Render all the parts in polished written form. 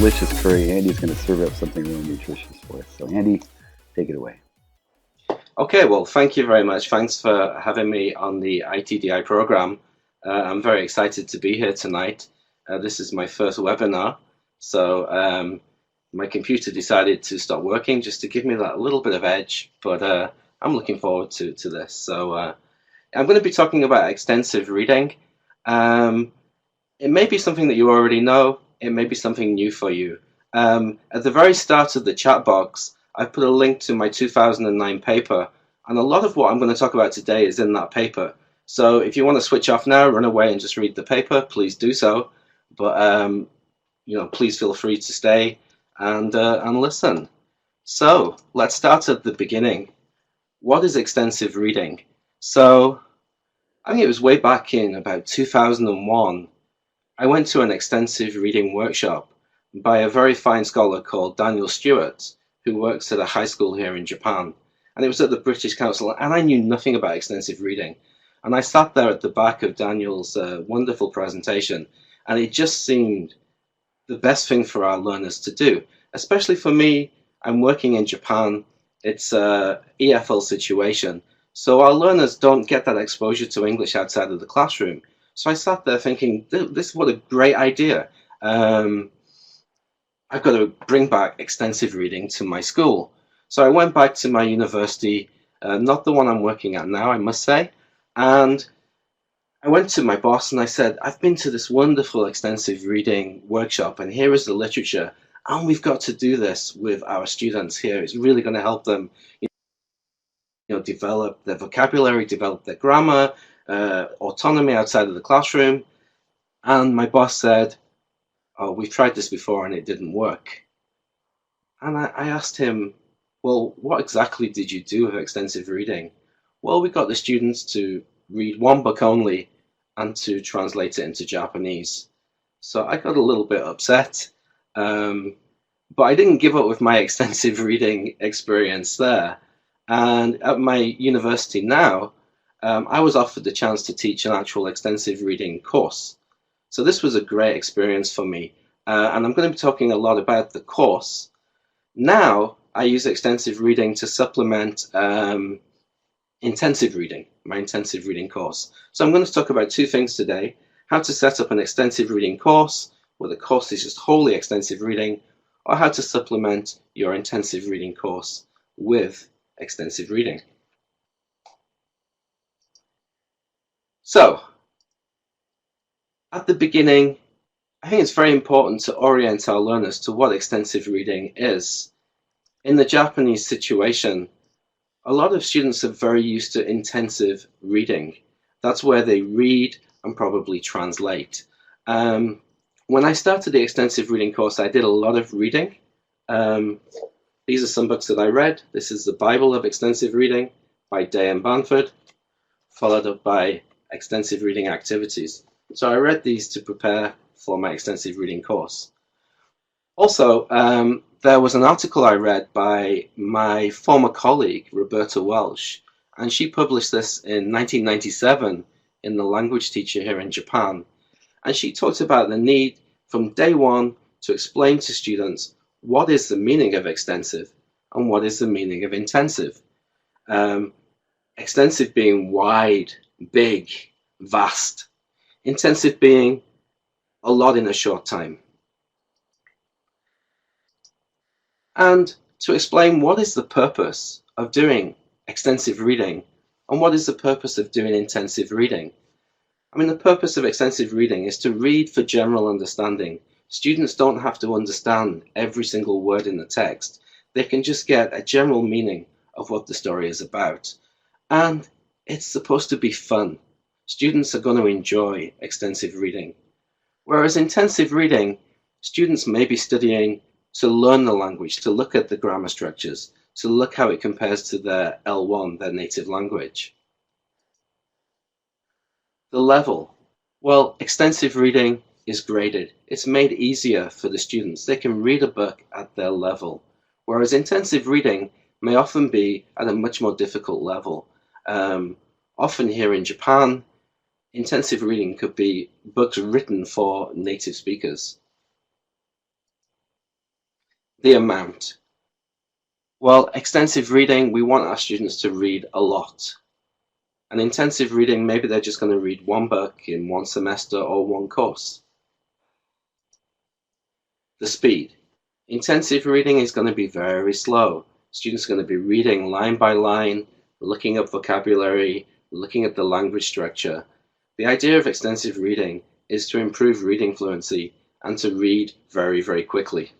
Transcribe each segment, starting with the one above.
delicious curry. Andy's going to serve up something really nutritious for us. So Andy, take it away. Okay, well, thank you very much. Thanks for having me on the iTDi program. I'm very excited to be here tonight. This is my first webinar, so my computer decided to stop working just to give me that little bit of edge, but I'm looking forward to this. So I'm going to be talking about extensive reading. It may be something that you already know. It may be something new for you. At the very start of the chat box, I've put a link to my 2009 paper, and a lot of what I'm going to talk about today is in that paper. So if you want to switch off now, run away and just read the paper, please do so. But please feel free to stay and listen. So let's start at the beginning. What is extensive reading? So I think it was way back in about 2001. I went to an extensive reading workshop by a very fine scholar called Daniel Stewart, who works at a high school here in Japan. And it was at the British Council, and I knew nothing about extensive reading. And I sat there at the back of Daniel's wonderful presentation, and it just seemed the best thing for our learners to do. Especially for me, I'm working in Japan. It's an EFL situation. So our learners don't get that exposure to English outside of the classroom. So I sat there thinking, this what a great idea. I've got to bring back extensive reading to my school. So I went back to my university, not the one I'm working at now, I must say, and I went to my boss and I said, I've been to this wonderful extensive reading workshop, and here is the literature, and we've got to do this with our students here. It's really going to help them develop their vocabulary, develop their grammar, autonomy outside of the classroom. And my boss said, oh, we've tried this before and it didn't work. And I asked him, well, what exactly did you do with extensive reading? Well, we got the students to read one book only and to translate it into Japanese. So I got a little bit upset, but I didn't give up with my extensive reading experience there. And at my university now, I was offered the chance to teach an actual extensive reading course. So this was a great experience for me. And I'm going to be talking a lot about the course. Now, I use extensive reading to supplement intensive reading, my intensive reading course. So I'm going to talk about two things today: how to set up an extensive reading course, where the course is just wholly extensive reading, or how to supplement your intensive reading course with extensive reading. So, at the beginning, I think it's very important to orient our learners to what extensive reading is. In the Japanese situation, a lot of students are very used to intensive reading. That's where they read and probably translate. When I started the extensive reading course, I did a lot of reading. These are some books that I read. This is the Bible of Extensive Reading by Day and Banford, followed up by extensive reading activities. So I read these to prepare for my extensive reading course. Also, there was an article I read by my former colleague, Roberta Welsh, and she published this in 1997 in The Language Teacher here in Japan. And she talked about the need from day one to explain to students what is the meaning of extensive and what is the meaning of intensive. Extensive being wide, big, vast. Intensive being a lot in a short time. And to explain what is the purpose of doing extensive reading and what is the purpose of doing intensive reading. I mean, the purpose of extensive reading is to read for general understanding. Students don't have to understand every single word in the text. They can just get a general meaning of what the story is about. And it's supposed to be fun. Students are going to enjoy extensive reading. Whereas intensive reading, students may be studying to learn the language, to look at the grammar structures, to look how it compares to their L1, their native language. The level. Well, extensive reading is graded. It's made easier for the students. They can read a book at their level. Whereas intensive reading may often be at a much more difficult level. Often here in Japan, intensive reading could be books written for native speakers. The amount. Well, extensive reading, we want our students to read a lot. And intensive reading, maybe they're just going to read one book in one semester or one course. The speed. Intensive reading is going to be very slow. Students are going to be reading line by line, looking up vocabulary, looking at the language structure. The idea of extensive reading is to improve reading fluency and to read very, very quickly.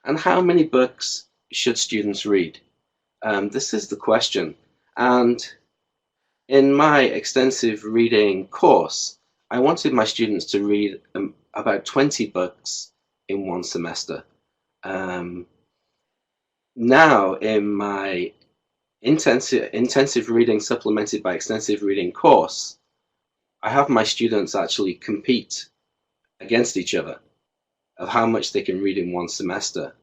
And how many books should students read? This is the question. And in my extensive reading course, I wanted my students to read about 20 books in one semester. Now in my intensive reading supplemented by extensive reading course, I have my students actually compete against each other of how much they can read in one semester.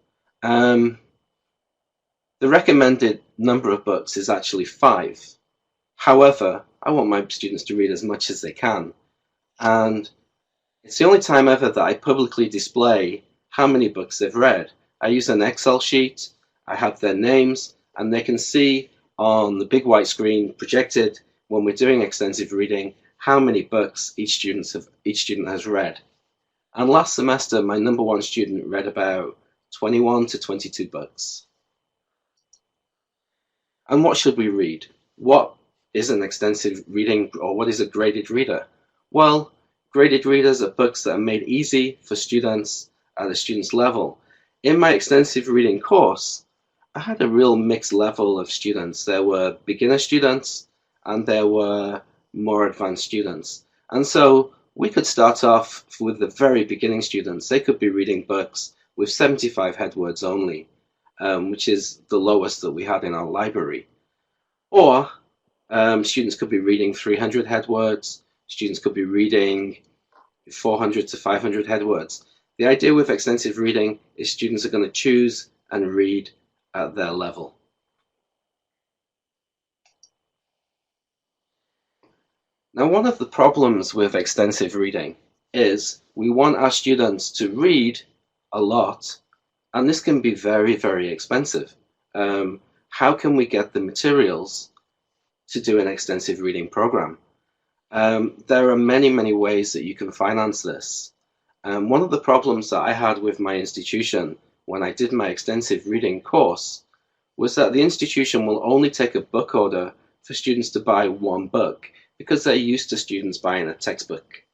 The recommended number of books is actually 5. However, I want my students to read as much as they can. And it's the only time ever that I publicly display how many books they've read. I use an Excel sheet, I have their names, and they can see on the big white screen projected when we're doing extensive reading how many books each student has read. And last semester, my number 1 student read about 21 to 22 books. And what should we read? What is an extensive reading, or what is a graded reader? Well, graded readers are books that are made easy for students at a student's level. In my extensive reading course, I had a real mixed level of students. There were beginner students and there were more advanced students. And so we could start off with the very beginning students. They could be reading books with 75 head words only, which is the lowest that we had in our library. Or students could be reading 300 head words. Students could be reading 400 to 500 head words. The idea with extensive reading is students are going to choose and read at their level. Now, one of the problems with extensive reading is we want our students to read a lot, and this can be very, very expensive. How can we get the materials to do an extensive reading program? There are many, many ways that you can finance this. One of the problems that I had with my institution when I did my extensive reading course was that the institution will only take a book order for students to buy one book because they're used to students buying a textbook.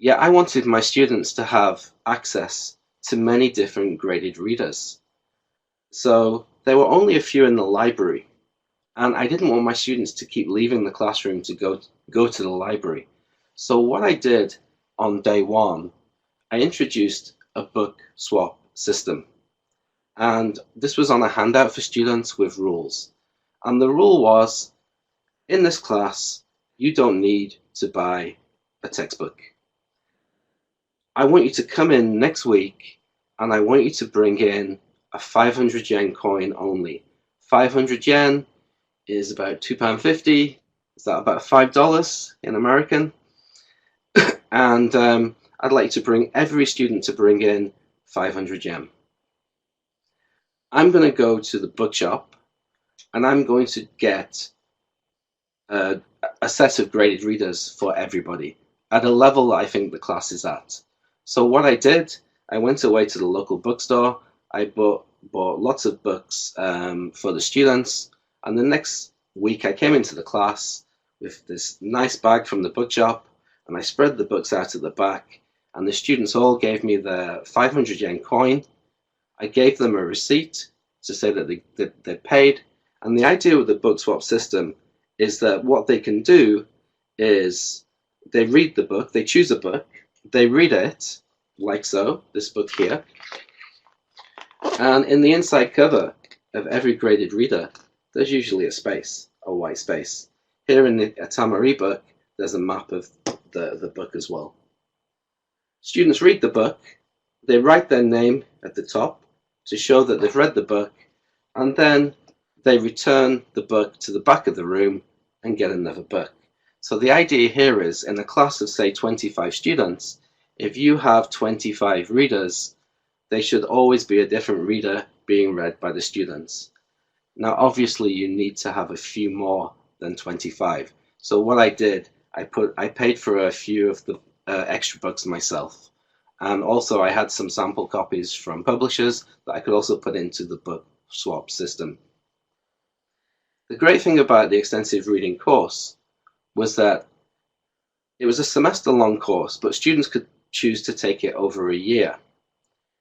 Yet I wanted my students to have access to many different graded readers. So there were only a few in the library, and I didn't want my students to keep leaving the classroom to go to the library. So what I did on day 1, I introduced a book swap system. And this was on a handout for students with rules. And the rule was, in this class, you don't need to buy a textbook. I want you to come in next week and I want you to bring in a 500 yen coin only. 500 yen is about £2.50. Is that about $5 in American? And I'd like to bring every student to bring in 500 yen. I'm going to go to the bookshop and I'm going to get a set of graded readers for everybody at a level that I think the class is at. So what I did, I went away to the local bookstore, I bought lots of books for the students, and the next week I came into the class with this nice bag from the bookshop and I spread the books out at the back, and the students all gave me their 500 yen coin. I gave them a receipt to say that they paid, and the idea with the book swap system is that what they can do is they read the book, they choose a book, they read it, like so, this book here, and in the inside cover of every graded reader, there's usually a space, a white space. Here in the Tamari book, there's a map of the book as well. Students read the book, they write their name at the top to show that they've read the book, and then they return the book to the back of the room and get another book. So the idea here is, in a class of say 25 students, if you have 25 readers, they should always be a different reader being read by the students. Now, obviously, you need to have a few more than 25. So what I did, I paid for a few of the extra books myself. And also I had some sample copies from publishers that I could also put into the book swap system. The great thing about the extensive reading course was that it was a semester-long course, but students could choose to take it over a year.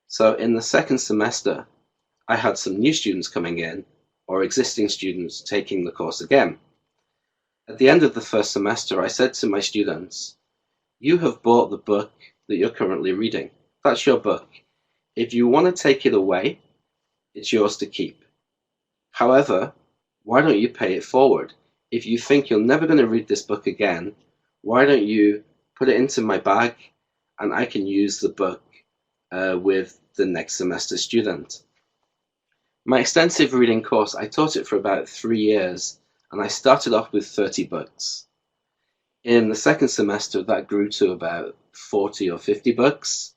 So in the second semester, I had some new students coming in, or existing students taking the course again. At the end of the first semester, I said to my students, you have bought the book that you're currently reading. That's your book. If you want to take it away, it's yours to keep. However, why don't you pay it forward? If you think you're never going to read this book again, why don't you put it into my bag and I can use the book with the next semester student. My extensive reading course, I taught it for about 3 years, and I started off with 30 books. In the second semester, that grew to about 40 or 50 books.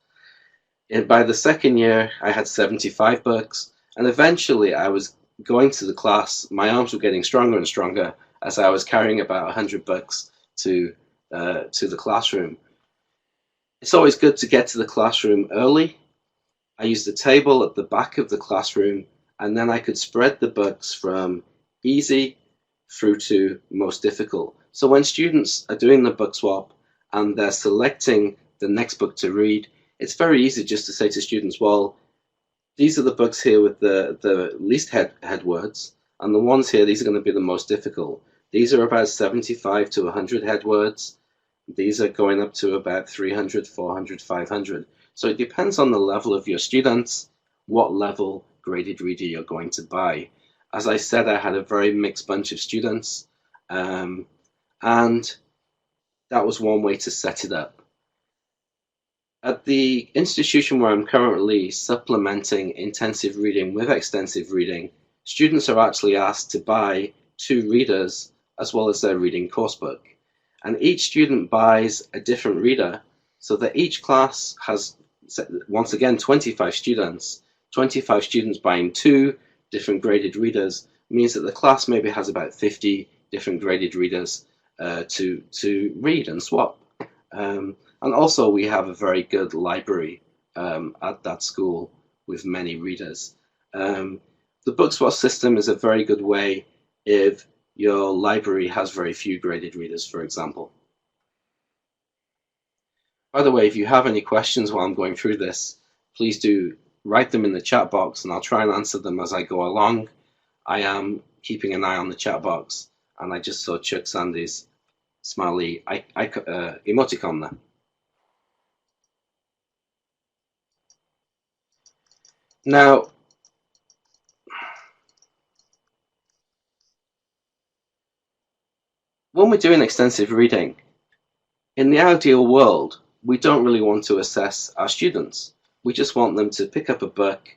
And by the second year, I had 75 books, and eventually I was going to the class. My arms were getting stronger and stronger as I was carrying about 100 books to the classroom. It's always good to get to the classroom early. I used a table at the back of the classroom, and then I could spread the books from easy through to most difficult. So when students are doing the book swap and they're selecting the next book to read, it's very easy just to say to students, well, these are the books here with the least head words, and the ones here, these are going to be the most difficult. These are about 75 to 100 head words. These are going up to about 300, 400, 500. So it depends on the level of your students, what level graded reader you're going to buy. As I said, I had a very mixed bunch of students, and that was one way to set it up. At the institution where I'm currently supplementing intensive reading with extensive reading, students are actually asked to buy 2 readers as well as their reading coursebook. And each student buys a different reader, so that each class has, once again, 25 students. 25 students buying 2 different graded readers means that the class maybe has about 50 different graded readers to read and swap. And also we have a very good library at that school with many readers. The book swap system is a very good way if your library has very few graded readers, for example. By the way, if you have any questions while I'm going through this, please do write them in the chat box and I'll try and answer them as I go along. I am keeping an eye on the chat box, and I just saw Chuck Sandy's smiley emoticon there. Now, when we're doing extensive reading, in the ideal world, we don't really want to assess our students. We just want them to pick up a book,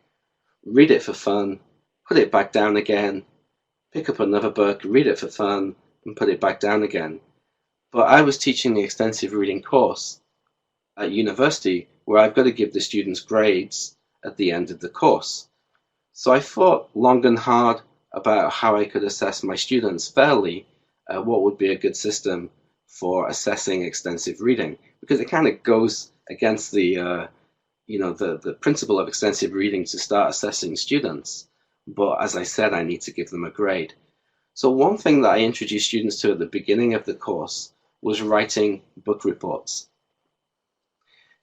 read it for fun, put it back down again, pick up another book, read it for fun, and put it back down again. But I was teaching the extensive reading course at university where I've got to give the students grades at the end of the course. So I thought long and hard about how I could assess my students fairly, what would be a good system for assessing extensive reading, because it kind of goes against the the principle of extensive reading to start assessing students. But as I said, I need to give them a grade. So one thing that I introduced students to at the beginning of the course was writing book reports.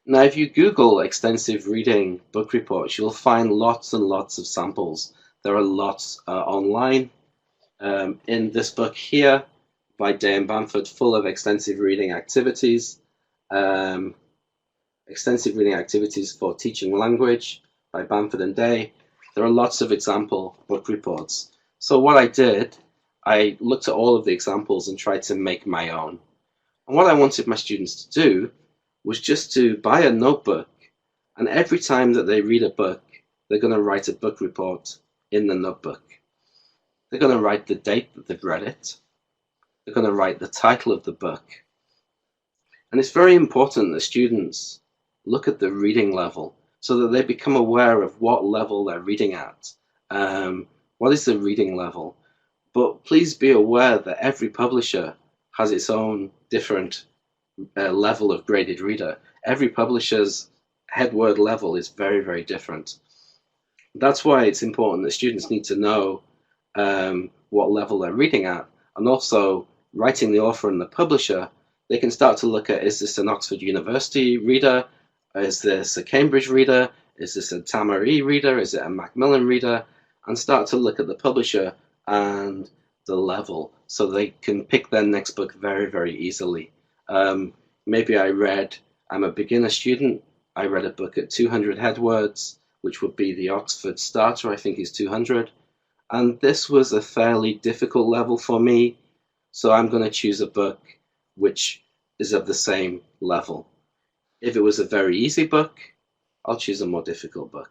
Now, if you Google extensive reading book reports, you'll find lots and lots of samples. There are lots online. In this book here by Day and Bamford, full of extensive reading activities. Extensive reading activities for teaching language by Bamford and Day. There are lots of example book reports. So what I did, I looked at all of the examples and tried to make my own. And what I wanted my students to do was just to buy a notebook, and every time that they read a book, they're going to write a book report in the notebook. They're going to write the date that they've read it. They're going to write the title of the book. And it's very important that students look at the reading level so that they become aware of what level they're reading at. What is the reading level? But please be aware that every publisher has its own different level of graded reader. Every publisher's head word level is very, very different. That's why it's important that students need to know what level they're reading at, and also writing the author and the publisher, they can start to look at, is this an Oxford University reader? Is this a Cambridge reader? Is this a Tamari reader? Is it a Macmillan reader? And start to look at the publisher and the level so they can pick their next book very, very easily. Maybe I'm a beginner student, I read a book at 200 head words, which would be the Oxford Starter, I think is 200. And this was a fairly difficult level for me, so I'm going to choose a book which is of the same level. If it was a very easy book, I'll choose a more difficult book.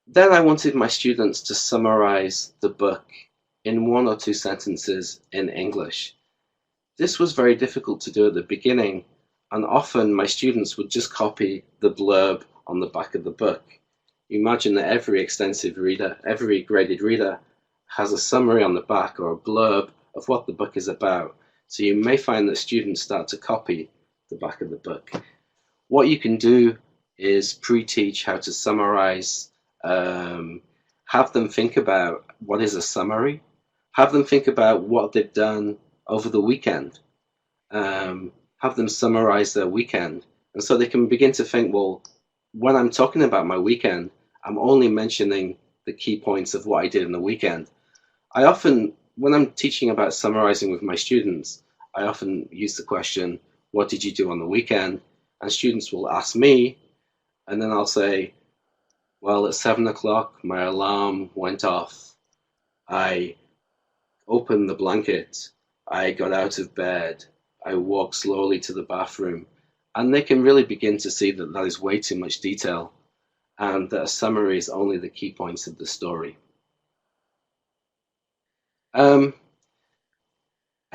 Then I wanted my students to summarize the book in 1 or 2 sentences in English. This was very difficult to do at the beginning, and often my students would just copy the blurb on the back of the book. Imagine that every extensive reader, every graded reader, has a summary on the back or a blurb of what the book is about. So you may find that students start to copy the back of the book. What you can do is pre-teach how to summarize, have them think about what is a summary, have them think about what they've done over the weekend, have them summarize their weekend, and so they can begin to think, well, when I'm talking about my weekend, I'm only mentioning the key points of what I did in the weekend. When I'm teaching about summarizing with my students, I often use the question, what did you do on the weekend? And students will ask me, and then I'll say, well, at 7 o'clock, my alarm went off. I opened the blanket. I got out of bed. I walked slowly to the bathroom. And they can really begin to see that that is way too much detail and that a summary is only the key points of the story. I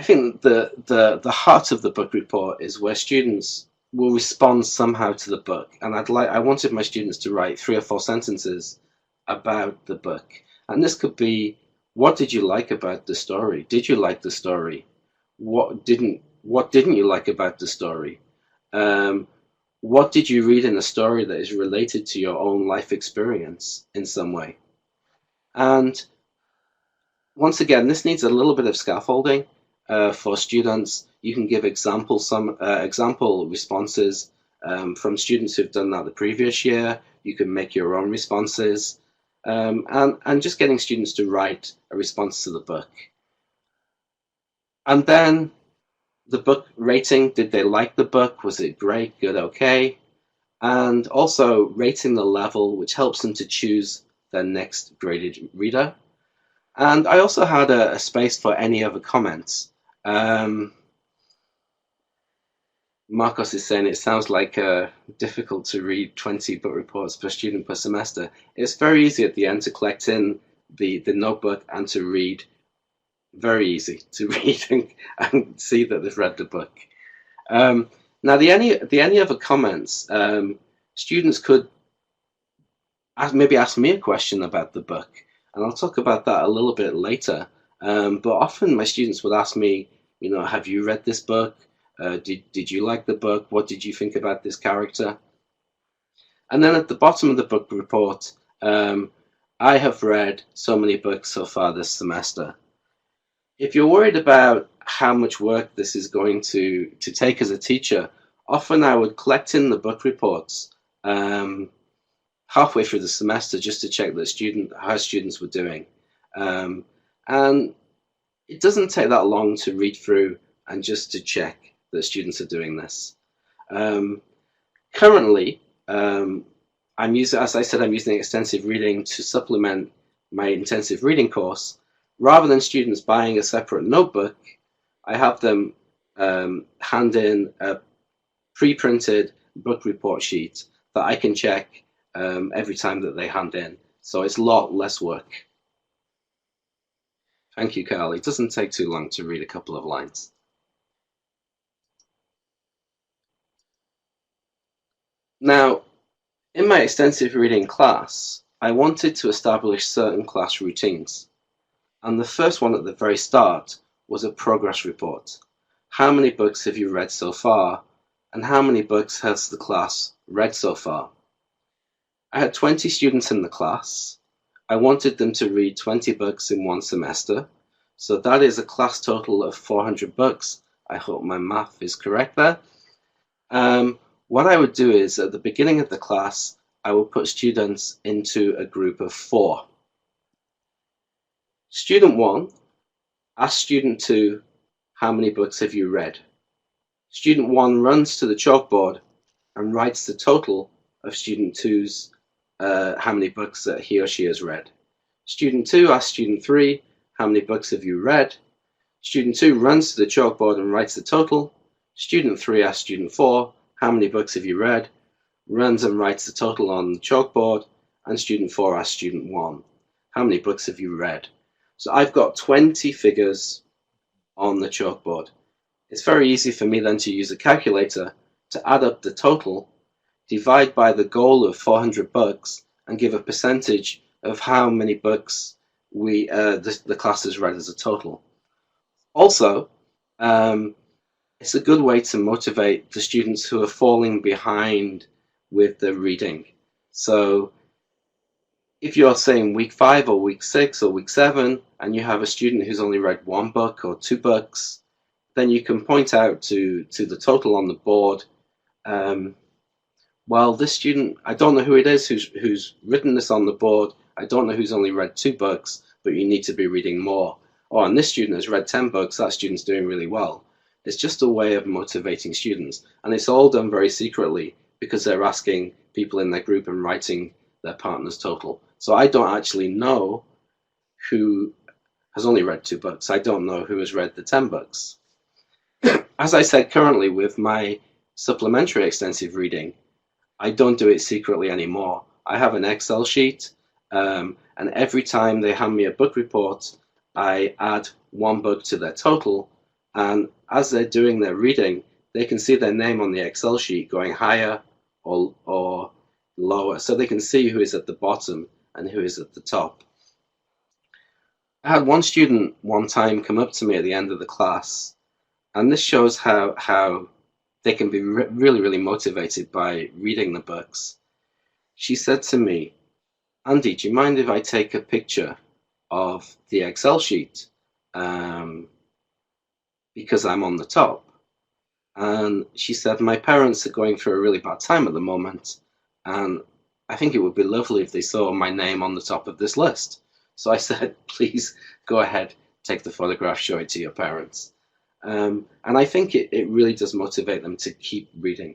think the heart of the book report is where students will respond somehow to the book. And I wanted my students to write 3 or 4 sentences about the book. And this could be, what did you like about the story? Did you like the story? What didn't you like about the story? What did you read in a story that is related to your own life experience in some way? And once again, this needs a little bit of scaffolding for students. You can give example responses from students who've done that the previous year. You can make your own responses, and just getting students to write a response to the book. And then the book rating, did they like the book? Was it great, good, okay? And also rating the level, which helps them to choose their next graded reader. And I also had a space for any other comments. Marcos is saying it sounds like difficult to read 20 book reports per student per semester. It's very easy at the end to collect in the notebook and to read. Very easy to read and see that they've read the book. Now, the any other comments, students could maybe ask me a question about the book, and I'll talk about that a little bit later. But often my students would ask me, have you read this book? Did you like the book? What did you think about this character? And then at the bottom of the book report, I have read so many books so far this semester. If you're worried about how much work this is going to take as a teacher, often I would collect in the book reports halfway through the semester just to check that how students were doing. And it doesn't take that long to read through and just to check that students are doing this. Currently, as I said, I'm using extensive reading to supplement my intensive reading course. Rather than students buying a separate notebook, I have them hand in a pre-printed book report sheet that I can check every time that they hand in. So it's a lot less work. Thank you, Carl. It doesn't take too long to read a couple of lines. Now, in my extensive reading class, I wanted to establish certain class routines. And the first one at the very start was a progress report. How many books have you read so far? And how many books has the class read so far? I had 20 students in the class. I wanted them to read 20 books in one semester. So that is a class total of 400 books. I hope my math is correct there. What I would do is at the beginning of the class, I would put students into a group of 4. Student 1, ask student 2, how many books have you read? Student 1 runs to the chalkboard and writes the total of student 2's how many books that he or she has read. Student 2 asks student 3, how many books have you read? Student 2 runs to the chalkboard and writes the total. Student 3 asks student 4, how many books have you read? Runs and writes the total on the chalkboard. And student 4 asks student 1, how many books have you read? So I've got 20 figures on the chalkboard. It's very easy for me then to use a calculator to add up the total, divide by the goal of 400 books, and give a percentage of how many books the class has read as a total. Also, it's a good way to motivate the students who are falling behind with the reading. So if you're saying week 5 or week 6 or week 7 and you have a student who's only read 1 book or 2 books, then you can point out to the total on the board, well, this student, I don't know who it is who's written this on the board, I don't know who's only read 2 books, but you need to be reading more. Oh, and this student has read 10 books, that student's doing really well. It's just a way of motivating students, and it's all done very secretly because they're asking people in their group and writing their partner's total. So I don't actually know who has only read 2 books. I don't know who has read the 10 books. As I said, currently with my supplementary extensive reading, I don't do it secretly anymore. I have an Excel sheet, and every time they hand me a book report, I add 1 book to their total, and as they're doing their reading, they can see their name on the Excel sheet going higher or lower, so they can see who is at the bottom and who is at the top. I had one student one time come up to me at the end of the class, and this shows how they can be really motivated by reading the books. She said to me, Andy, do you mind if I take a picture of the Excel sheet because I'm on the top? And she said, my parents are going through a really bad time at the moment, and I think it would be lovely if they saw my name on the top of this list. So I said, please go ahead, take the photograph, show it to your parents. And I think it really does motivate them to keep reading.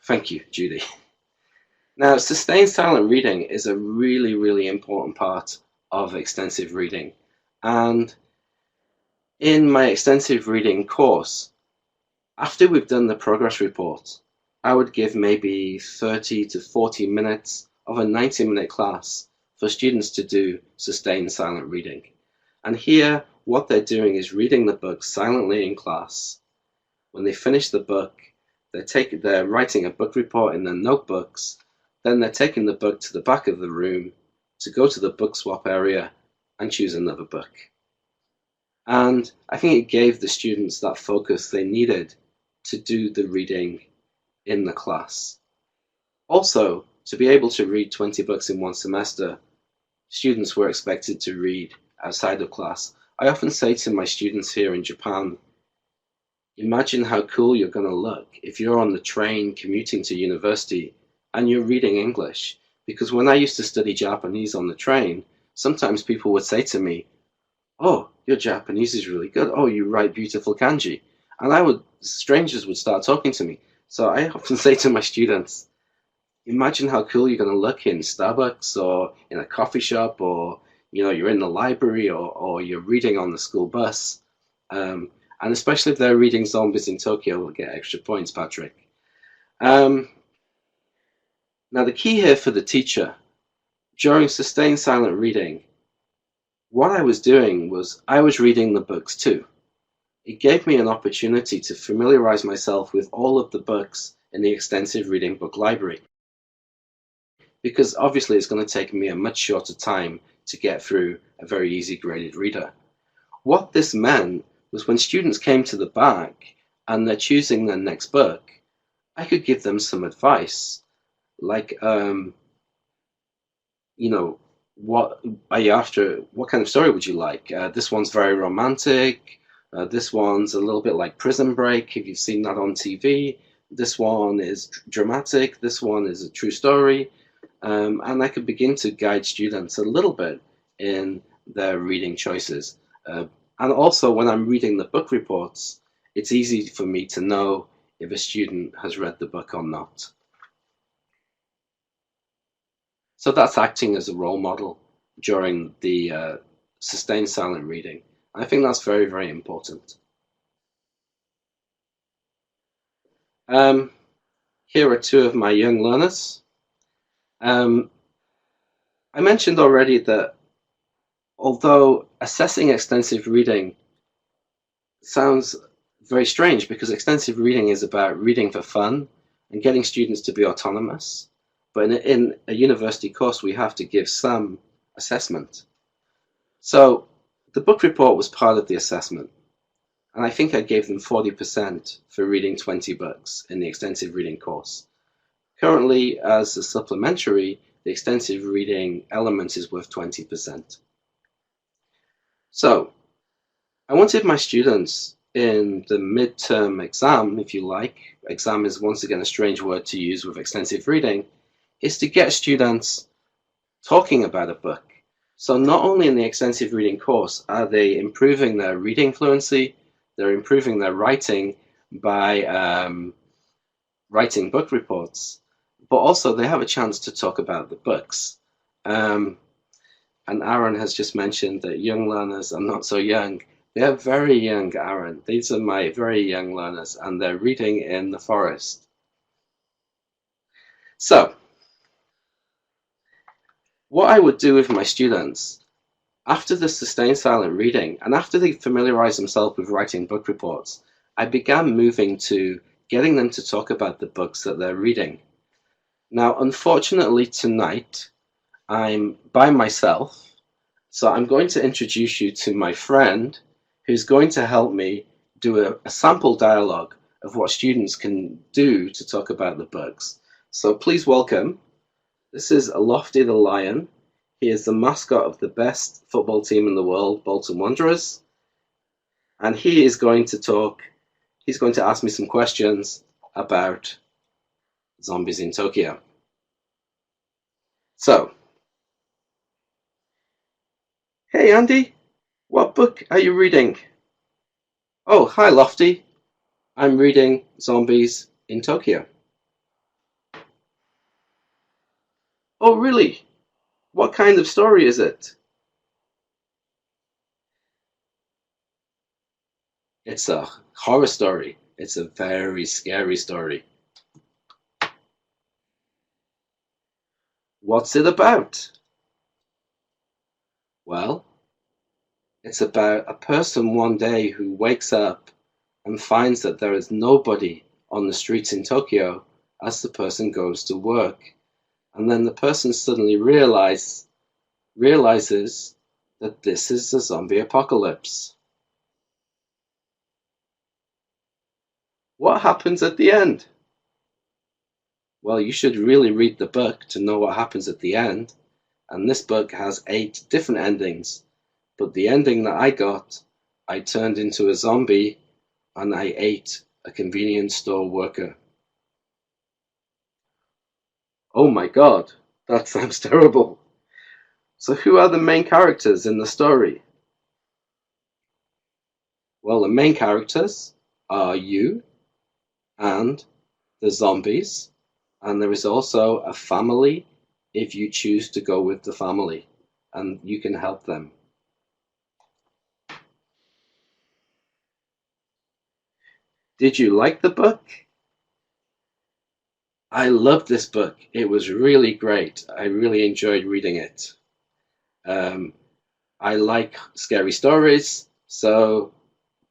Thank you, Judy. Now, sustained silent reading is a really important part of extensive reading. And in my extensive reading course, after we've done the progress report, I would give maybe 30 to 40 minutes of a 90-minute class for students to do sustained silent reading. And here, what they're doing is reading the book silently in class. When they finish the book, they're writing a book report in their notebooks, then they're taking the book to the back of the room to go to the book swap area and choose another book. And I think it gave the students that focus they needed to do the reading in the class. Also, to be able to read 20 books in one semester, students were expected to read outside of class. I often say to my students here in Japan, imagine how cool you're going to look if you're on the train commuting to university and you're reading English. Because when I used to study Japanese on the train, sometimes people would say to me, oh, your Japanese is really good. Oh, you write beautiful kanji. And strangers would start talking to me. So I often say to my students, imagine how cool you're going to look in Starbucks or in a coffee shop, or you're in the library, or you're reading on the school bus. And especially if they're reading Zombies in Tokyo, we'll get extra points, Patrick. Now the key here for the teacher, during sustained silent reading, what I was doing was I was reading the books too. it gave me an opportunity to familiarize myself with all of the books in the extensive reading book library, because obviously it's going to take me a much shorter time to get through a very easy graded reader. What this meant was when students came to the back and they're choosing their next book, I could give them some advice, like, what are you after? What kind of story would you like? This one's very romantic. This one's a little bit like Prison Break, if you've seen that on TV. This one is dramatic. This one is a true story. And I could begin to guide students a little bit in their reading choices. And also, when I'm reading the book reports, it's easy for me to know if a student has read the book or not. So that's acting as a role model during the sustained silent reading. I think that's very, very important. Here are two of my young learners. I mentioned already that although assessing extensive reading sounds very strange, because extensive reading is about reading for fun and getting students to be autonomous, but in a university course we have to give some assessment. So the book report was part of the assessment, and I think I gave them 40% for reading 20 books in the extensive reading course. Currently, as a supplementary, the extensive reading element is worth 20%. So I wanted my students in the midterm exam, if you like, exam is once again a strange word to use with extensive reading, is to get students talking about a book. So not only in the extensive reading course are they improving their reading fluency, they're improving their writing by writing book reports, but also they have a chance to talk about the books. And Aaron has just mentioned that young learners are not so young. They're very young, Aaron. These are my very young learners, and they're reading in the forest. So, what I would do with my students after the sustained silent reading, and after they familiarize themselves with writing book reports, I began moving to getting them to talk about the books that they're reading. Now, unfortunately, tonight, I'm by myself, so I'm going to introduce you to my friend who's going to help me do a sample dialogue of what students can do to talk about the books. So please welcome, this is Lofty the Lion. He is the mascot of the best football team in the world, Bolton Wanderers. And he is going to talk, he's going to ask me some questions about zombies in Tokyo. So, hey Andy, what book are you reading? Oh, hi Lofty. I'm reading Zombies in Tokyo. Oh, really? What kind of story is it? It's a horror story. It's a very scary story. What's it about? Well, it's about a person one day who wakes up and finds that there is nobody on the streets in Tokyo as the person goes to work. And then the person suddenly realizes that this is a zombie apocalypse. What happens at the end? Well, you should really read the book to know what happens at the end. And this book has 8 different endings. But the ending that I got, I turned into a zombie and I ate a convenience store worker. Oh my god, that sounds terrible. So who are the main characters in the story? Well, the main characters are you and the zombies, and there is also a family if you choose to go with the family, and you can help them. Did you like the book? I loved this book. It was really great. I really enjoyed reading it. I like scary stories, so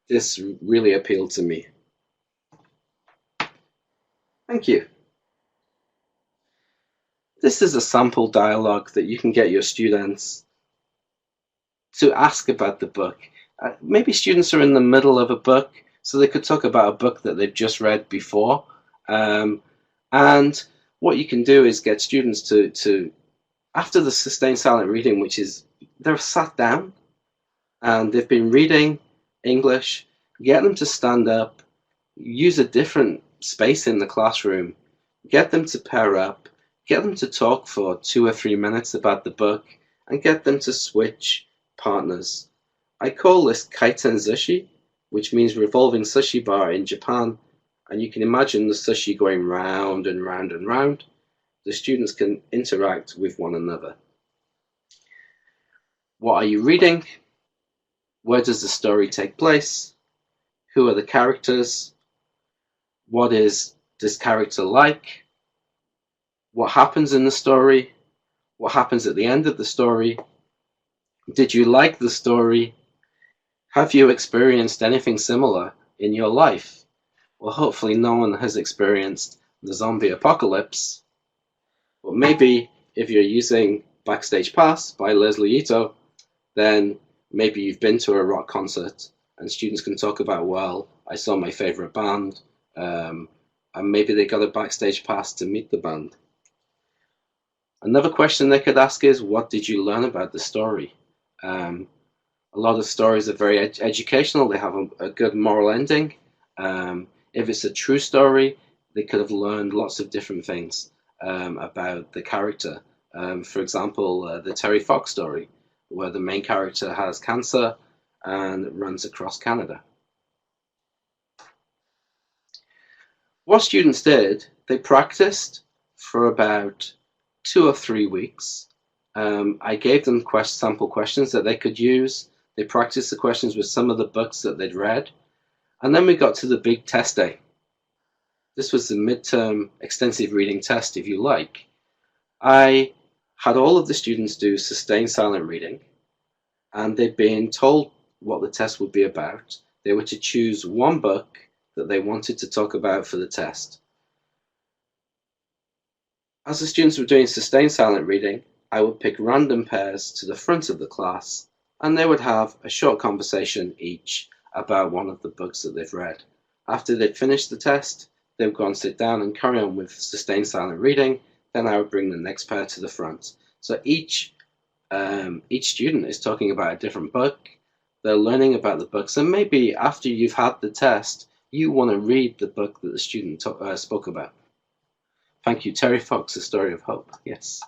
this really appealed to me. Thank you. This is a sample dialogue that you can get your students to ask about the book. Maybe students are in the middle of a book, so they could talk about a book that they've just read before. And what you can do is get students to after the sustained silent reading, which is they're sat down and they've been reading English, get them to stand up, use a different space in the classroom, get them to pair up, get them to talk for 2 or 3 minutes about the book, and get them to switch partners. I call this kaiten sushi, which means revolving sushi bar in Japan, and you can imagine the sushi going round and round and round. The students can interact with one another. What are you reading? Where does the story take place? Who are the characters? What is this character like? What happens in the story? What happens at the end of the story? Did you like the story? Have you experienced anything similar in your life? Well, hopefully no one has experienced the zombie apocalypse. But maybe if you're using Backstage Pass by Leslie Ito, then maybe you've been to a rock concert and students can talk about, well, I saw my favorite band, and maybe they got a backstage pass to meet the band. Another question they could ask is, what did you learn about the story? A lot of stories are very educational. They have a good moral ending. If it's a true story, they could have learned lots of different things about the character. For example, the Terry Fox story, where the main character has cancer and runs across Canada. What students did, they practiced for about 2 or 3 weeks. I gave them sample questions that they could use. They practiced the questions with some of the books that they'd read. And then we got to the big test day. This was the midterm extensive reading test, if you like. I had all of the students do sustained silent reading, and they'd been told what the test would be about. They were to choose one book that they wanted to talk about for the test. As the students were doing sustained silent reading, I would pick random pairs to the front of the class, and they would have a short conversation each about one of the books that they've read. After they'd finished the test, they would go and sit down and carry on with sustained silent reading. Then I would bring the next pair to the front. So each student is talking about a different book. They're learning about the books, and maybe after you've had the test, you want to read the book that the student spoke about. Thank you, Terry Fox, A Story of Hope. Yes.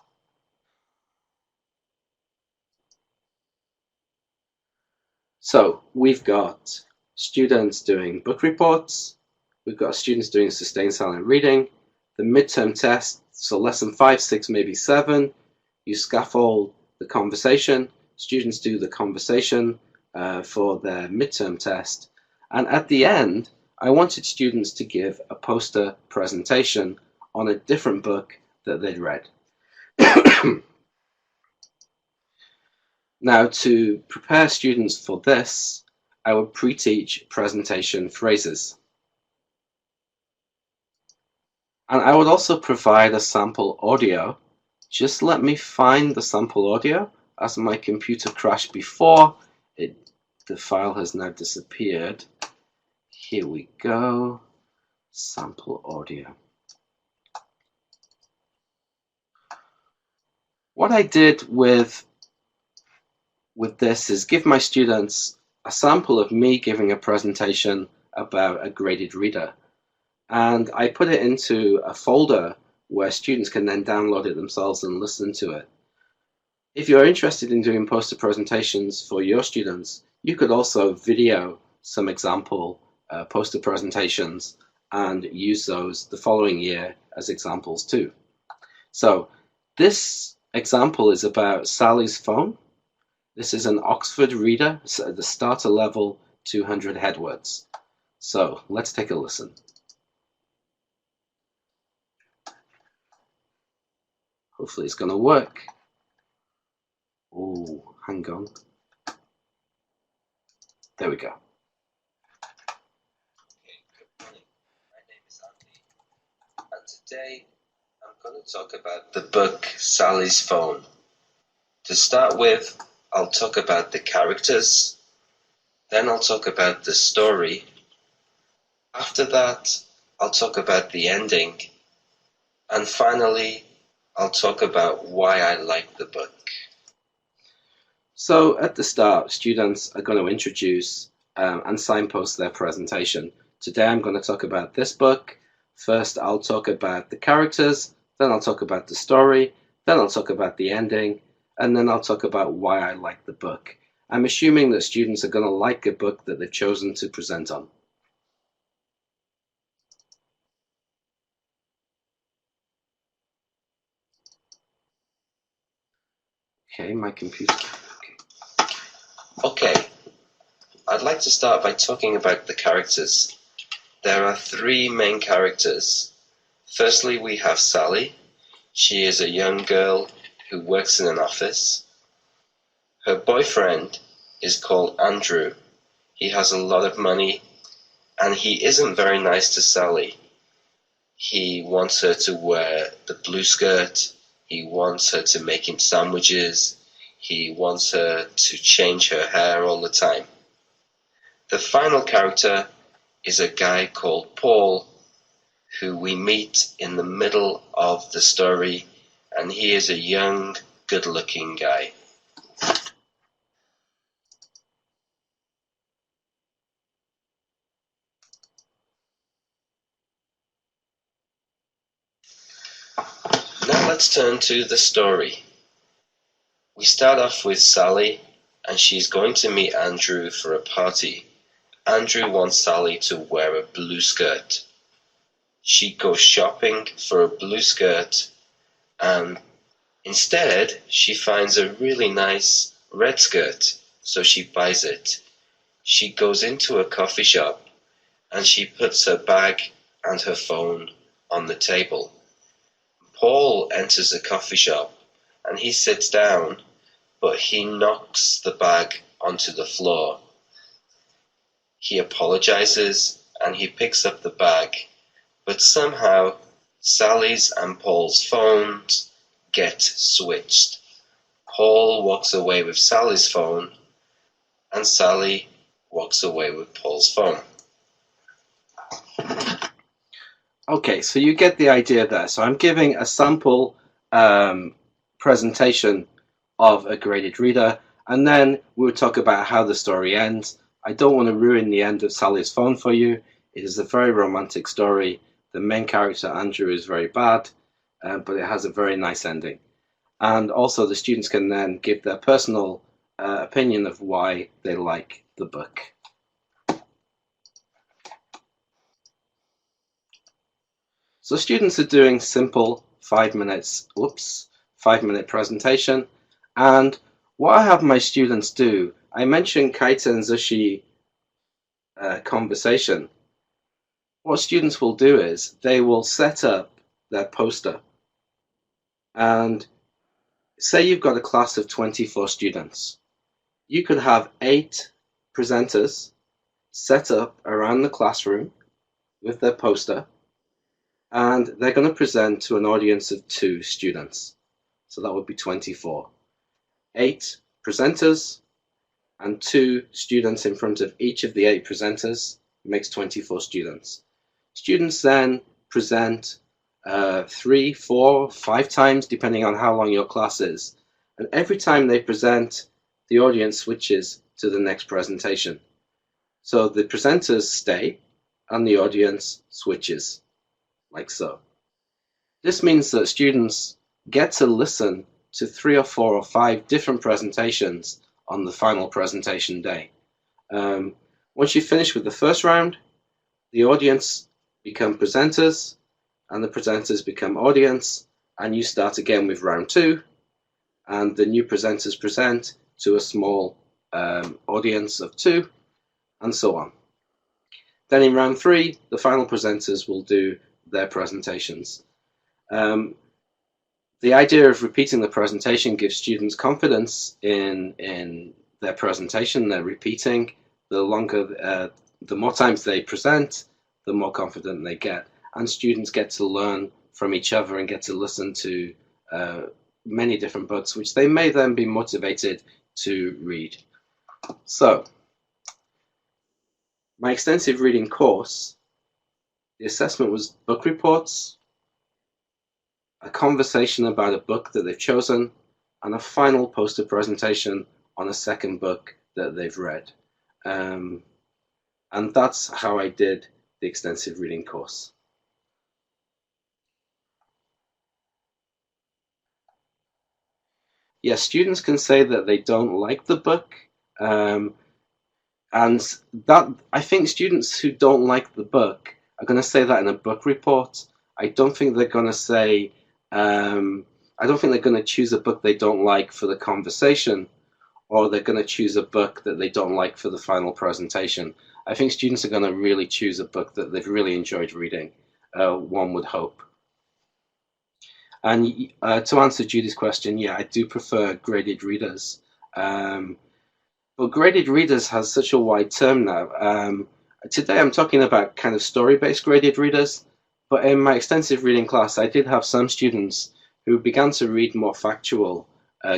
So we've got students doing book reports. We've got students doing sustained silent reading. The midterm test, so lesson 5, 6, maybe 7, you scaffold the conversation. Students do the conversation for their midterm test. And at the end, I wanted students to give a poster presentation on a different book that they'd read. Now, to prepare students for this, I would pre-teach presentation phrases. And I would also provide a sample audio. Just let me find the sample audio, as my computer crashed before. The file has now disappeared. Here we go. Sample audio. What I did with this is give my students a sample of me giving a presentation about a graded reader. And I put it into a folder where students can then download it themselves and listen to it. If you're interested in doing poster presentations for your students, you could also video some example poster presentations and use those the following year as examples too. So this example is about Sally's phone. This is an Oxford reader, so the starter level 200 head words. So let's take a listen. Hopefully it's going to work. Oh, hang on. There we go. is Andy, and today I'm going to talk about the book Sally's Phone. To start with, I'll talk about the characters, then I'll talk about the story. After that, I'll talk about the ending, and finally, I'll talk about why I like the book. So at the start, students are going to introduce and signpost their presentation. Today I'm going to talk about this book. First I'll talk about the characters, then I'll talk about the story, then I'll talk about the ending, and then I'll talk about why I like the book. I'm assuming that students are going to like a book that they've chosen to present on. Okay, my computer. Okay, I'd like to start by talking about the characters. There are three main characters. Firstly, we have Sally. She is a young girl who works in an office. Her boyfriend is called Andrew. He has a lot of money and he isn't very nice to Sally. He wants her to wear the blue skirt. He wants her to make him sandwiches. He wants her to change her hair all the time. The final character is a guy called Paul, who we meet in the middle of the story, and he is a young, good-looking guy. Now let's turn to the story. We start off with Sally, and she's going to meet Andrew for a party. Andrew wants Sally to wear a blue skirt. She goes shopping for a blue skirt, and instead she finds a really nice red skirt, so she buys it. She goes into a coffee shop, and she puts her bag and her phone on the table. Paul enters the coffee shop, and he sits down, but he knocks the bag onto the floor. He apologizes and he picks up the bag, but somehow Sally's and Paul's phones get switched. Paul walks away with Sally's phone and Sally walks away with Paul's phone. Okay, so you get the idea there. So I'm giving a sample presentation of a graded reader, and then we'll talk about how the story ends. I don't want to ruin the end of Sally's phone for you. It is a very romantic story. The main character, Andrew, is very bad, but it has a very nice ending. And also the students can then give their personal opinion of why they like the book. So students are doing simple 5 minute presentation, and what I have my students do, I mentioned Kaiten Zushi conversation. What students will do is they will set up their poster, and say you've got a class of 24 students. You could have 8 presenters set up around the classroom with their poster, and they're going to present to an audience of 2 students. So that would be 24. 8 presenters and 2 students in front of each of the 8 presenters makes 24 students. Students then present 3, 4, 5 times, depending on how long your class is. And every time they present, the audience switches to the next presentation. So the presenters stay and the audience switches, like so. This means that students get to listen to 3 or 4 or 5 different presentations on the final presentation day. Once you finish with the first round, the audience become presenters and the presenters become audience, and you start again with round 2, and the new presenters present to a small audience of 2, and so on. Then in round 3, the final presenters will do their presentations. The idea of repeating the presentation gives students confidence in their presentation. They're repeating. The more times they present, the more confident they get. and students get to learn from each other and get to listen to many different books, which they may then be motivated to read. So, my extensive reading course, the assessment was book reports, a conversation about a book that they've chosen, and a final poster presentation on a second book that they've read. And that's how I did the extensive reading course. Yes, students can say that they don't like the book, and that I think students who don't like the book are going to say that in a book report. I don't think they're going to say, I don't think they're going to choose a book they don't like for the conversation, or they're going to choose a book that they don't like for the final presentation. I think students are going to really choose a book that they've really enjoyed reading, one would hope. And to answer Judy's question, yeah, I do prefer graded readers. But graded readers has such a wide term now. Today I'm talking about kind of story-based graded readers, but in my extensive reading class, I did have some students who began to read more factual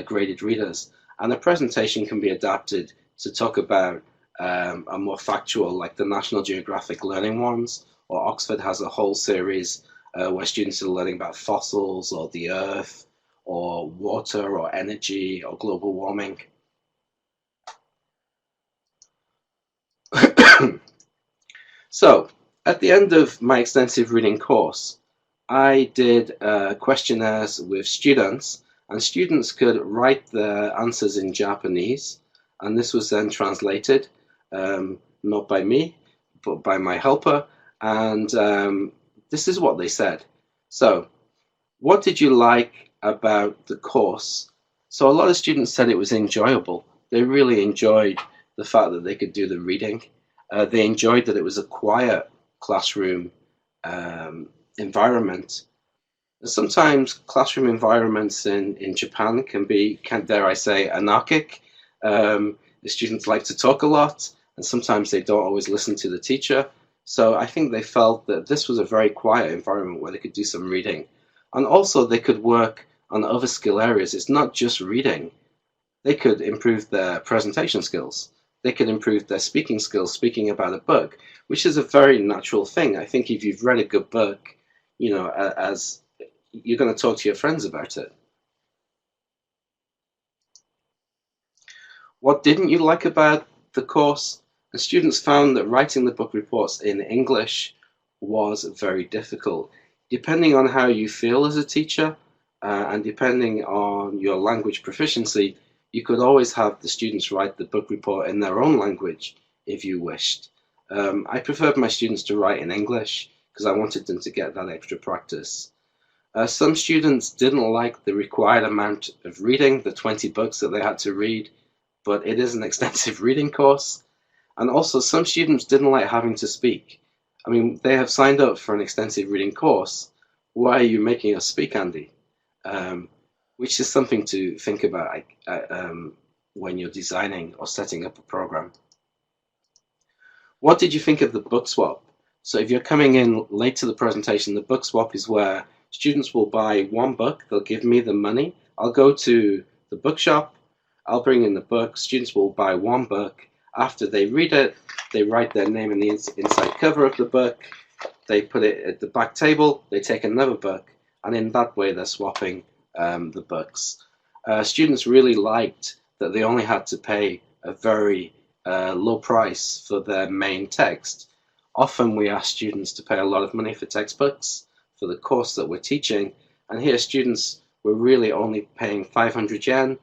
graded readers, and a presentation can be adapted to talk about a more factual, like the National Geographic learning ones, or Oxford has a whole series where students are learning about fossils, or the earth, or water, or energy, or global warming. So, at the end of my extensive reading course, I did questionnaires with students, and students could write their answers in Japanese, and this was then translated, not by me, but by my helper, and this is what they said. So, what did you like about the course? So a lot of students said it was enjoyable. They really enjoyed the fact that they could do the reading. They enjoyed that it was a quiet classroom environment. Sometimes classroom environments in Japan can be, dare I say, anarchic. The students like to talk a lot, and sometimes they don't always listen to the teacher. So I think they felt that this was a very quiet environment where they could do some reading. And also they could work on other skill areas. It's not just reading. They could improve their presentation skills. They could improve their speaking skills, speaking about a book, which is a very natural thing. I think if you've read a good book, you know, as you're going to talk to your friends about it. What didn't you like about the course? The students found that writing the book reports in English was very difficult. Depending on how you feel as a teacher, and depending on your language proficiency, you could always have the students write the book report in their own language if you wished. I preferred my students to write in English because I wanted them to get that extra practice. Some students didn't like the required amount of reading, the 20 books that they had to read, but it is an extensive reading course. And also some students didn't like having to speak. I mean, they have signed up for an extensive reading course. Why are you making us speak, Andy? Which is something to think about when you're designing or setting up a program. What did you think of the book swap? So if you're coming in late to the presentation, the book swap is where students will buy one book, they'll give me the money, I'll go to the bookshop, I'll bring in the book, students will buy one book. After they read it, they write their name in the inside cover of the book, they put it at the back table, they take another book, and in that way they're swapping the books. Students really liked that they only had to pay a very low price for their main text. Often we ask students to pay a lot of money for textbooks for the course that we're teaching, and here students were really only paying 500 yen.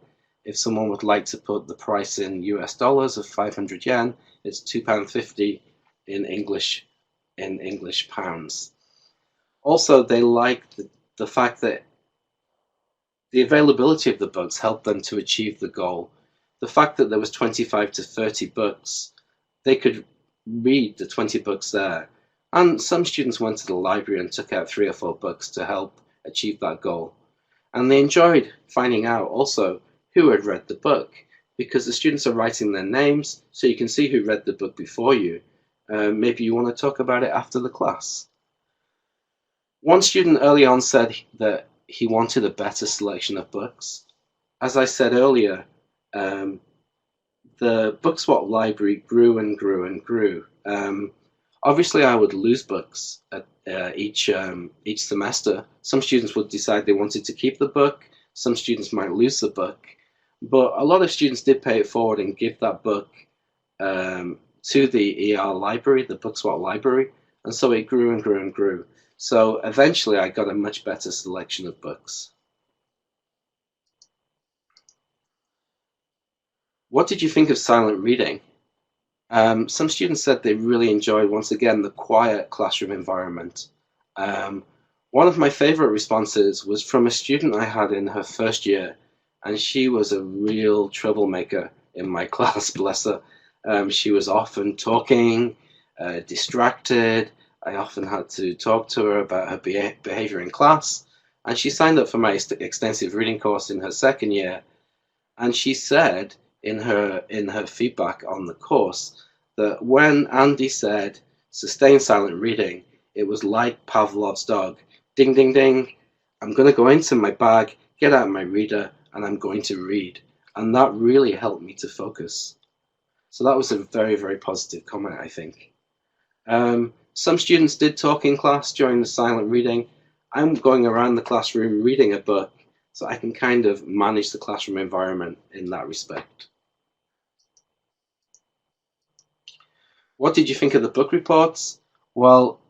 If someone would like to put the price in US dollars of 500 yen, it's £2.50 in English pounds. Also, they liked the fact that the availability of the books helped them to achieve the goal. The fact that there was 25 to 30 books, they could read the 20 books there. And some students went to the library and took out 3 or 4 books to help achieve that goal. And they enjoyed finding out also who had read the book, because the students are writing their names, so you can see who read the book before you. Maybe you want to talk about it after the class. One student early on said that he wanted a better selection of books. As I said earlier, the book swap library grew and grew and grew. Obviously, I would lose books at each semester. Some students would decide they wanted to keep the book. Some students might lose the book, but a lot of students did pay it forward and give that book to the ER library, the book swap library, and so it grew and grew and grew. So eventually, I got a much better selection of books. What did you think of silent reading? Some students said they really enjoyed, once again, the quiet classroom environment. One of my favorite responses was from a student I had in her first year, and she was a real troublemaker in my class, bless her. She was often talking, distracted. I often had to talk to her about her behavior in class, and she signed up for my extensive reading course in her second year, and she said in her feedback on the course that when Andy said sustain silent reading, it was like Pavlov's dog. Ding, ding, ding. I'm going to go into my bag, get out my reader, and I'm going to read. And that really helped me to focus. So that was a very, very positive comment, I think. Some students did talk in class during the silent reading. I'm going around the classroom reading a book, so I can kind of manage the classroom environment in that respect. What did you think of the book reports? Well,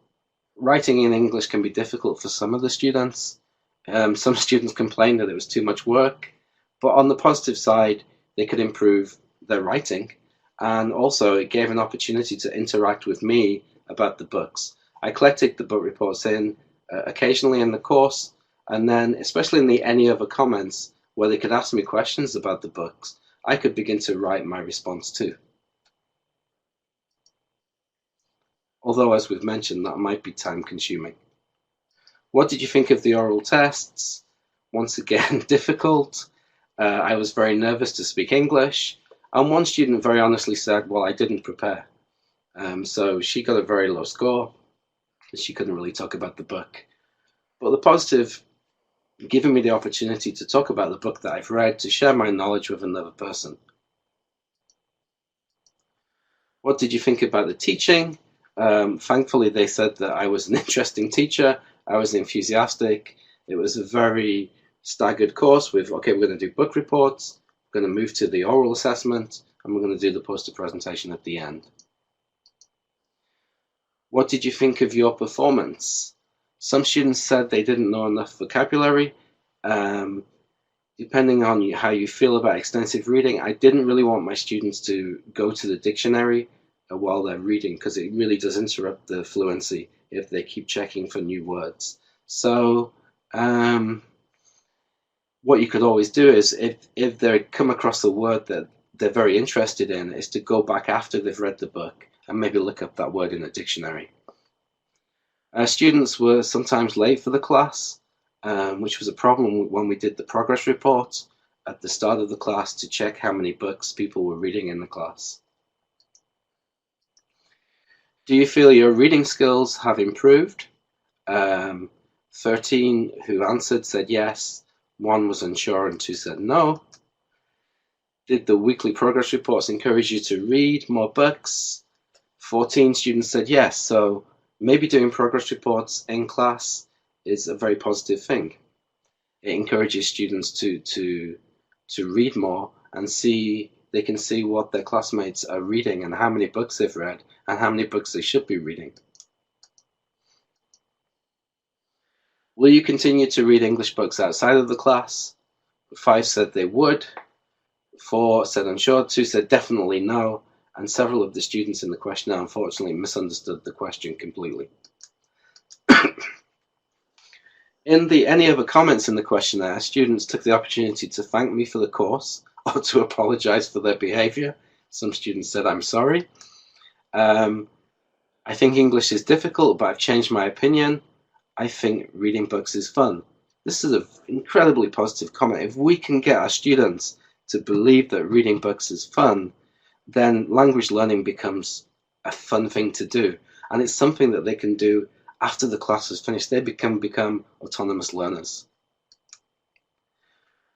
writing in English can be difficult for some of the students. Some students complained that it was too much work, but on the positive side, they could improve their writing, and also it gave an opportunity to interact with me about the books. I collected the book reports in occasionally in the course, and then especially in the any other comments where they could ask me questions about the books, I could begin to write my response too. Although, as we've mentioned, that might be time consuming. What did you think of the oral tests? Once again, difficult. I was very nervous to speak English, and one student very honestly said, well, I didn't prepare. So she got a very low score, and she couldn't really talk about the book. But the positive, giving me the opportunity to talk about the book that I've read, to share my knowledge with another person. What did you think about the teaching? Thankfully, they said that I was an interesting teacher. I was enthusiastic. It was a very staggered course with, okay, we're going to do book reports, we're going to move to the oral assessment, and we're going to do the poster presentation at the end. What did you think of your performance? Some students said they didn't know enough vocabulary. Depending on how you feel about extensive reading, I didn't really want my students to go to the dictionary while they're reading, because it really does interrupt the fluency if they keep checking for new words. So what you could always do is, if they come across a word that they're very interested in, is to go back after they've read the book and maybe look up that word in a dictionary. Students were sometimes late for the class, which was a problem when we did the progress report at the start of the class to check how many books people were reading in the class. Do you feel your reading skills have improved? 13 who answered said yes, 1 was unsure, and 2 said no. Did the weekly progress reports encourage you to read more books? 14 students said yes, so maybe doing progress reports in class is a very positive thing. It encourages students to read more and they can see what their classmates are reading and how many books they've read and how many books they should be reading. Will you continue to read English books outside of the class? 5 said they would, 4 said unsure, 2 said definitely no, and several of the students in the questionnaire unfortunately misunderstood the question completely. In the any other comments in the questionnaire, students took the opportunity to thank me for the course or to apologize for their behavior. Some students said, I'm sorry. I think English is difficult, but I've changed my opinion. I think reading books is fun. This is an incredibly positive comment. If we can get our students to believe that reading books is fun, then language learning becomes a fun thing to do. And it's something that they can do after the class was finished, they become autonomous learners.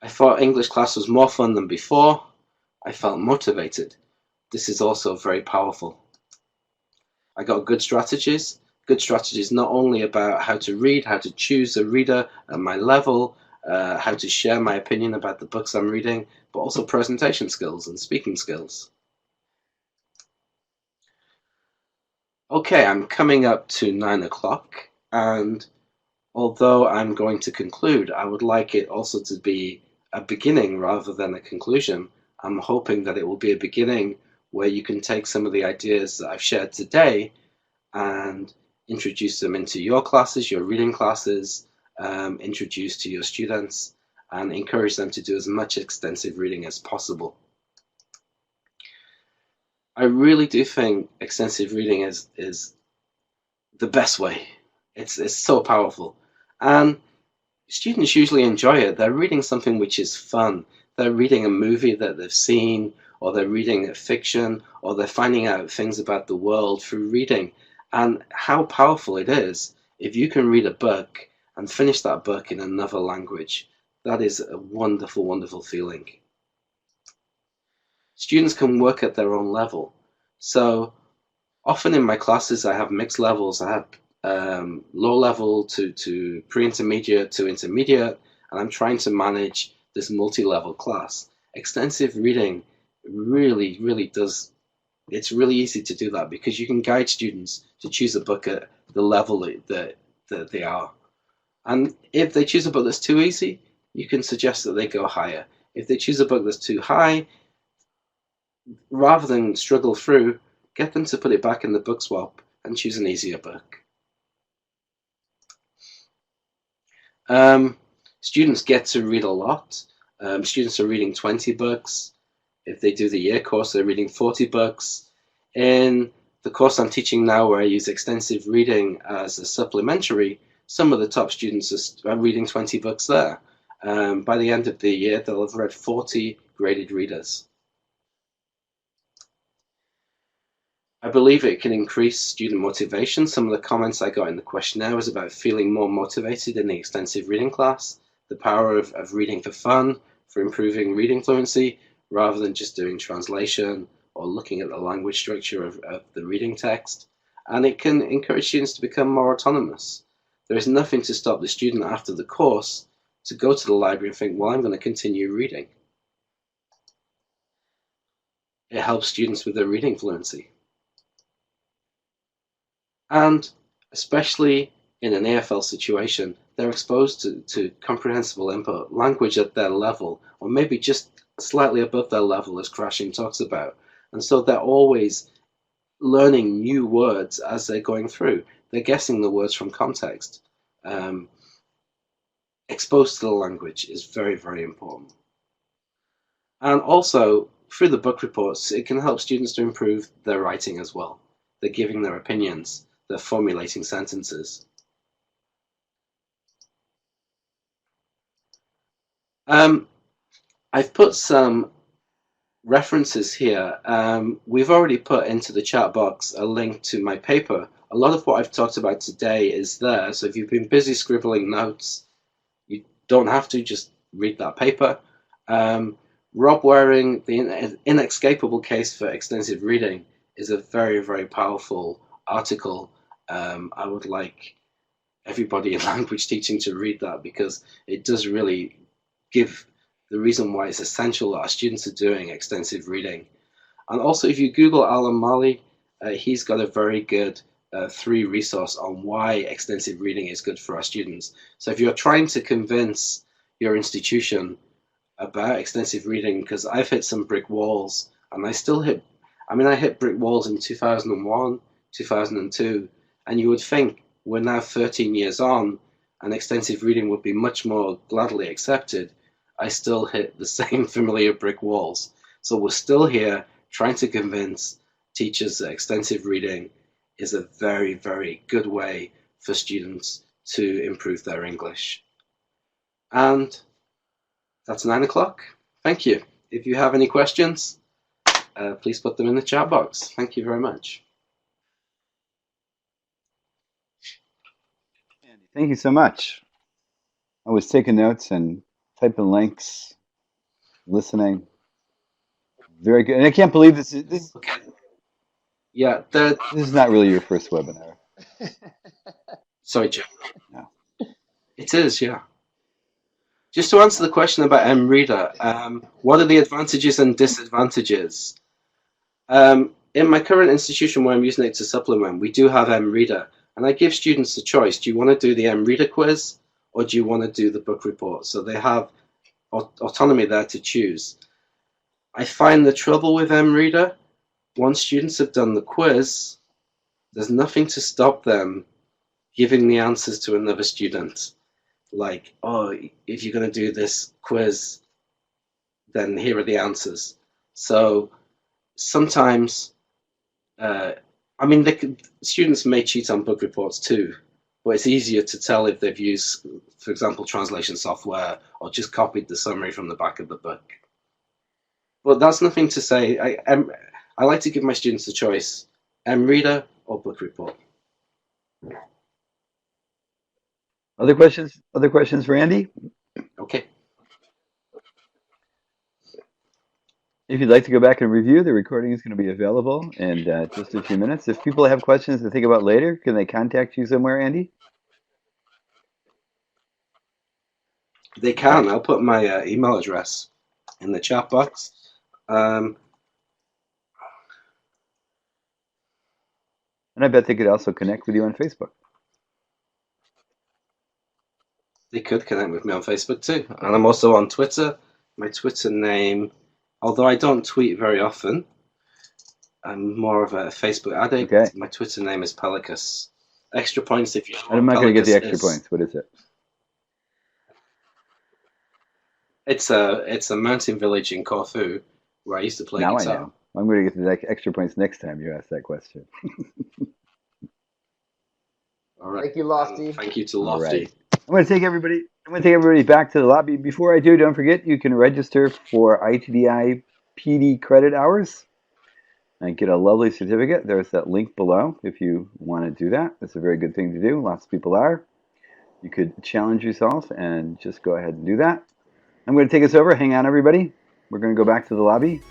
I thought English class was more fun than before. I felt motivated. This is also very powerful. I got good strategies. Good strategies not only about how to read, how to choose a reader at my level, how to share my opinion about the books I'm reading, but also presentation skills and speaking skills. Okay, I'm coming up to 9 o'clock, and although I'm going to conclude, I would like it also to be a beginning rather than a conclusion. I'm hoping that it will be a beginning where you can take some of the ideas that I've shared today and introduce them into your classes, your reading classes, introduce to your students, and encourage them to do as much extensive reading as possible. I really do think extensive reading is the best way. It's so powerful. And students usually enjoy it. They're reading something which is fun. They're reading a movie that they've seen, or they're reading a fiction, or they're finding out things about the world through reading. And how powerful it is if you can read a book and finish that book in another language. That is a wonderful, wonderful feeling. Students can work at their own level. So often in my classes, I have mixed levels. I have low level to pre-intermediate to intermediate, and I'm trying to manage this multi-level class. Extensive reading really does, it's really easy to do that because you can guide students to choose a book at the level that they are. And if they choose a book that's too easy, you can suggest that they go higher. If they choose a book that's too high, rather than struggle through, get them to put it back in the book swap and choose an easier book. Students get to read a lot. Students are reading 20 books. If they do the year course, they're reading 40 books. In the course I'm teaching now, where I use extensive reading as a supplementary, some of the top students are reading 20 books there. By the end of the year, they'll have read 40 graded readers. I believe it can increase student motivation. Some of the comments I got in the questionnaire was about feeling more motivated in the extensive reading class, the power of reading for fun, for improving reading fluency, rather than just doing translation or looking at the language structure of the reading text. And it can encourage students to become more autonomous. There is nothing to stop the student after the course to go to the library and think, well, I'm going to continue reading. It helps students with their reading fluency. And especially in an AFL situation, they're exposed to comprehensible input, language at their level, or maybe just slightly above their level, as Crashing talks about. And so they're always learning new words as they're going through. They're guessing the words from context. Exposed to the language is very, very important. And also, through the book reports, it can help students to improve their writing as well. They're giving their opinions. They're formulating sentences. I've put some references here. We've already put into the chat box a link to my paper. A lot of what I've talked about today is there, so if you've been busy scribbling notes, you don't have to, just read that paper. Rob Waring, The Inescapable Case for Extensive Reading, is a very, very powerful article. I would like everybody in language teaching to read that because it does really give the reason why it's essential that our students are doing extensive reading. And also, if you Google Alan Malley, he's got a very good free resource on why extensive reading is good for our students. So if you're trying to convince your institution about extensive reading, because I've hit some brick walls, and I still hit, I hit brick walls in 2001, 2002, and you would think we're now 13 years on, and extensive reading would be much more gladly accepted. I still hit the same familiar brick walls. So we're still here trying to convince teachers that extensive reading is a very, very good way for students to improve their English. And that's 9 o'clock. Thank you. If you have any questions, please put them in the chat box. Thank you very much. Thank you so much. I was taking notes and typing links, listening. Very good. And I can't believe this Okay. Yeah. The this is not really your first webinar. Sorry, Jim. No. It is. Yeah. Just to answer the question about MReader, what are the advantages and disadvantages? In my current institution where I'm using it to supplement, we do have MReader, and I give students the choice. Do you want to do the MReader quiz or do you want to do the book report? So they have autonomy there to choose. I find the trouble with MReader, once students have done the quiz, there's nothing to stop them giving the answers to another student. Like, oh, if you're going to do this quiz, then here are the answers. So sometimes, I mean, students may cheat on book reports too, but it's easier to tell if they've used, for example, translation software or just copied the summary from the back of the book. But that's nothing to say. I like to give my students a choice: MReader or book report. Other questions? Other questions for Andy? Okay. If you'd like to go back and review, the recording is going to be available in just a few minutes. If people have questions to think about later, can they contact you somewhere, Andy? They can. I'll put my email address in the chat box. And I bet they could also connect with you on Facebook. They could connect with me on Facebook too. And I'm also on Twitter. My Twitter name, although I don't tweet very often, I'm more of a Facebook addict. Okay. My Twitter name is Pelicus. Extra points if you know. I'm not going to get the extra points. What is it? It's a mountain village in Corfu where I used to play Now guitar. I know. I'm going to get the extra points next time you ask that question. All right. Thank you, Lofty. Thank you to Lofty. All right. I'm going to take everybody back to the lobby. Before I do, don't forget you can register for iTDi PD credit hours and get a lovely certificate. There's that link below if you want to do that. It's a very good thing to do. Lots of people are. You could challenge yourself and just go ahead and do that. I'm going to take us over. Hang on, everybody. We're going to go back to the lobby.